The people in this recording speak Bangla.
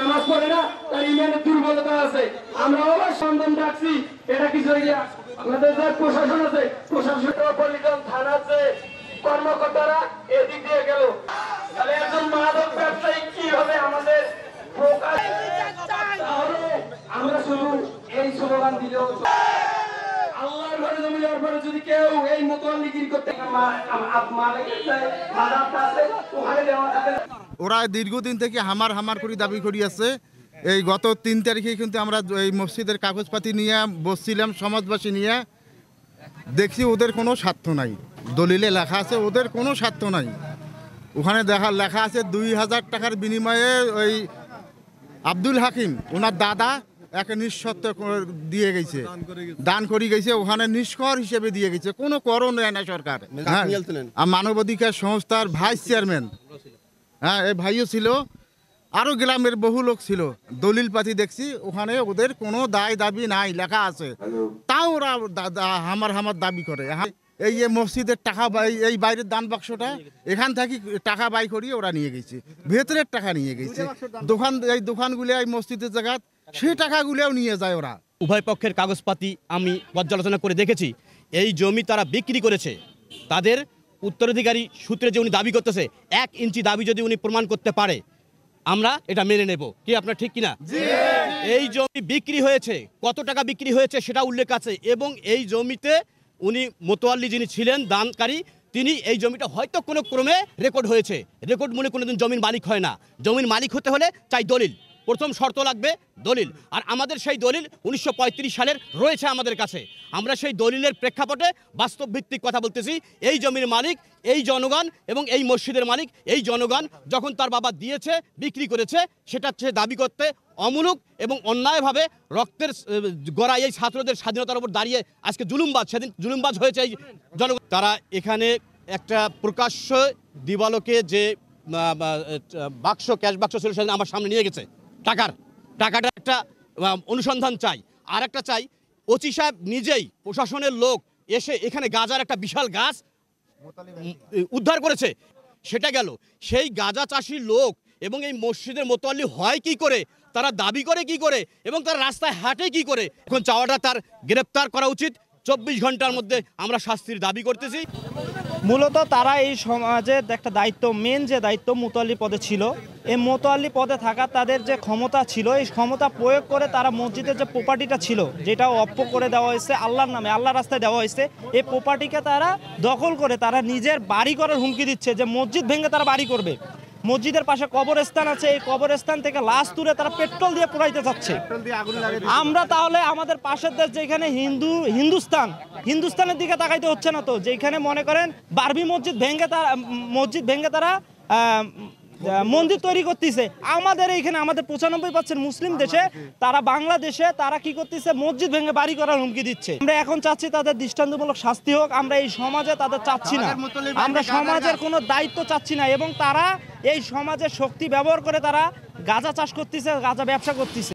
নামাজ পড়ে না, তার ইমানের দুর্বলতা আছে। আমরা আবার সন্ধান রাখছি, এটা কিছু আমাদের যে প্রশাসন আছে, প্রশাসন থানা আছে, কর্মকর্তারা এদিক দিয়ে গেল, তাহলে একজন মাদক ব্যবসায়ী কিভাবে আমাদের আমরা শুধু এই স্লোগান দিলেও আল্লাহর ঘরে জমি দেওয়ার পরে যদি কেউ এই মোতোয়াল্লিগিরি করতে ওরা দীর্ঘদিন থেকে হামার হামার করে দাবি করিয়াছে। এই গত 3 তারিখে কিন্তু আমরা এই মসজিদের কাগজপাতি নিয়ে বসছিলাম, সমাজবাসী নিয়ে দেখছি ওদের কোনো স্বার্থ নাই। দলিলে লেখা আছে ওদের কোনো স্বার্থ নাই। ওখানে লেখা আছে 2000 টাকার বিনিময়ে ওই আব্দুল হাকিম ওনার দাদা একে নিঃশর্ত দিয়ে গেছে, দান করে গেছে, ওখানে নিষ্কর হিসেবে দিয়ে গেছে, কোনো করণ নেয় না সরকার। আর মানবাধিকার সংস্থার ভাইস চেয়ারম্যান, হ্যাঁ এই ভাইও ছিল, আরও গ্রামের বহু লোক ছিল। দলিল পাতি দেখছি ওখানে ওদের কোনো দায় দাবি নাই, লেখা আছে, তাও ওরা হামার দাবি করে। এই যে মসজিদের টাকা এই বাইরের দান বাক্সটা এখান থেকে টাকা বাই করিয়ে ওরা নিয়ে গেছে, ভেতরের টাকা নিয়ে গেছে। এই দোকানগুলো এই মসজিদের জায়গা সেই টাকাগুলোও নিয়ে যায় ওরা। উভয় পক্ষের কাগজপাতি আমি পর্যালোচনা করে দেখেছি। এই জমি তারা বিক্রি করেছে, তাদের উত্তরাধিকারী সূত্রে যে উনি দাবি করতেছে 1 ইঞ্চি দাবি যদি উনি প্রমাণ করতে পারে আমরা এটা মেনে নেব। কি আপনার ঠিক কিনা? এই জমি বিক্রি হয়েছে, কত টাকা বিক্রি হয়েছে সেটা উল্লেখ আছে, এবং এই জমিতে উনি মোতোয়াল্লি যিনি ছিলেন দানকারী, তিনি এই জমিটা হয়তো কোনো ক্রমে রেকর্ড হয়েছে। রেকর্ড মনে কোনোদিন জমির মালিক হয় না। জমির মালিক হতে হলে চাই দলিল, প্রথম শর্ত লাগবে দলিল। আর আমাদের সেই দলিল 1935 সালের রয়েছে আমাদের কাছে। আমরা সেই দলিলের প্রেক্ষাপটে বাস্তব ভিত্তিক কথা বলতেছি। এই জমির মালিক এই জনগণ এবং এই মসজিদের মালিক এই জনগণ। যখন তার বাবা দিয়েছে, বিক্রি করেছে, সেটা সে দাবি করতে অমূলক এবং অন্যায়ভাবে রক্তের গড়ায় এই ছাত্রদের স্বাধীনতার উপর দাঁড়িয়ে আজকে জুলুমবাজ, সেদিন জুলুমবাজ হয়েছে এই জনগণ। তারা এখানে একটা প্রকাশ্য দিবালোকে যে বাক্স, ক্যাশ বাক্স ছিল সেদিন আমার সামনে নিয়ে গেছে। টাকাটা একটা অনুসন্ধান চাই। আর একটা চাই, ওসি সাহেব নিজেই প্রশাসনের লোক এসে এখানে গাঁজার একটা বিশাল গাছ উদ্ধার করেছে, সেটা গেল। সেই গাঁজা চাষির লোক এবং এই মসজিদের মোতোয়াল্লি হয় কি করে, তারা দাবি করে কি করে, এবং তারা রাস্তায় হাঁটে কি করে? এখন চাওয়াটা তার গ্রেপ্তার করা উচিত। 24 ঘন্টার মধ্যে আমরা শাস্তির দাবি করতেছি। মূলত তারা এই সমাজের একটা দায়িত্ব, মেন যে দায়িত্ব মোতোয়াল্লি পদে ছিল, এই মোতোয়াল্লি পদে থাকা তাদের যে ক্ষমতা ছিল, এই ক্ষমতা প্রয়োগ করে তারা মসজিদের যে প্রপার্টিটা ছিল, যেটা অপ্য করে দেওয়া হয়েছে আল্লাহর নামে, আল্লাহ রাস্তায় দেওয়া হয়েছে, এই প্রপার্টিকে তারা দখল করে তারা নিজের বাড়ি করার হুমকি দিচ্ছে, যে মসজিদ ভেঙে তারা বাড়ি করবে। মসজিদের পাশে কবরস্থান আছে, এই কবরস্থান থেকে লাশ তুলে তারা পেট্রোল দিয়ে পোড়াইতে চাচ্ছে। আমরা তাহলে আমাদের পাশের দেশ যেখানে হিন্দুস্তানের দিকে তাকাইতে হচ্ছে না তো, যেখানে মনে করেন বারবি মসজিদ ভেঙে তারা মন্দির তৈরি করতেছে। আমাদের এইখানে আমাদের 95% মুসলিম দেশে, তারা বাংলাদেশে তারা কি করতেছে, মসজিদ ভেঙে বাড়ি করার হুমকি দিচ্ছে। আমরা এখন চাচ্ছি তাদের দৃষ্টান্তমূলক শাস্তি হোক। আমরা এই সমাজে তাদের চাচ্ছি না, আমরা সমাজের কোনো দায়িত্ব চাচ্ছি না। এবং তারা এই সমাজের শক্তি ব্যবহার করে তারা গাঁজা চাষ করতেছে, গাঁজা ব্যবসা করতেছে।